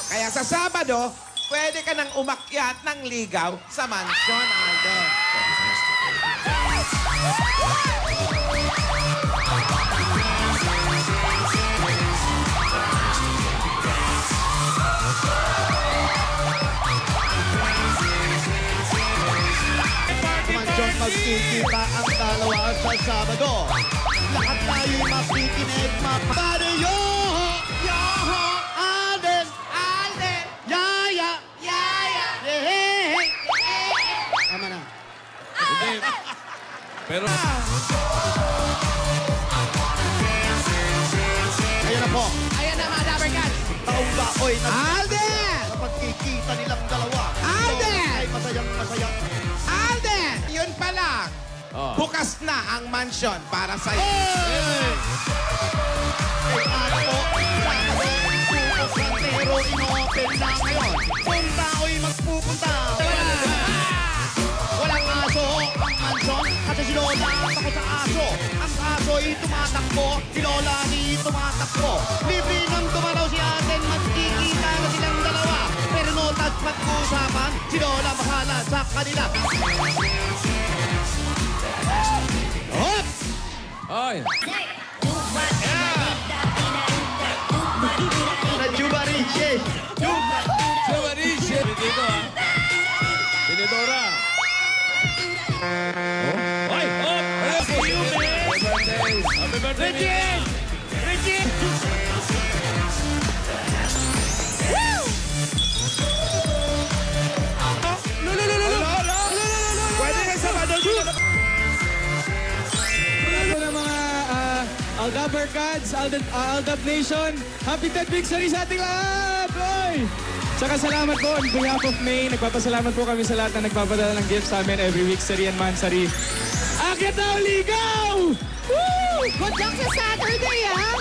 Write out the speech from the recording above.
Kaya sa Sabado, pwede ka nang umakyat ng ligaw sa Mansyon, Alden. Mansyon, magkikita ang dalawa sa Sabado. Lahat tayo makikinig, mapareyo! Yoho! Alden! Alden! Yaya! Yaya! Hey! Tama na. Hindi. Pero... Ayan na po. Ayan na mga Dabber Cats. Taong baoy na Alden! sa pagkikita nilang dalawa. Alden! Ay masayang masaya. Alden! Yun pa lang. Bukas na ang mansyon para sa'yo. Ay, ano po? Sabado, pero ino-open na ngayon. Kung tao'y magpupunta. Walang aso ang mansyon kasi si Lola takot sa aso. Ang aso'y tumatakbo, si Lola di tumatakbo. Libre nang dumaraw si atin, magkikita na silang dalawa. Pero no touch pag-uusapan, si Lola bahala sa kanila. Hop! Ay! Na Juba Riches. Siya dito, ha? Tinidora. Oh? Ay! Oh! Hey, for you, man! Happy birthday! Reggie! Reggie! Pwede na Sabado dito. Ng mga Aldabber Cats, Aldab Nation, happy 10th victory sa ating lahat! Oy! Saka salamat po on behalf of May. Nagpapasalamat po kami sa lahat na nagpapadala ng gifts sa amin every week, Sari and Mansari. Akyat na ligaw! Woo! Good luck sa Saturday, ha?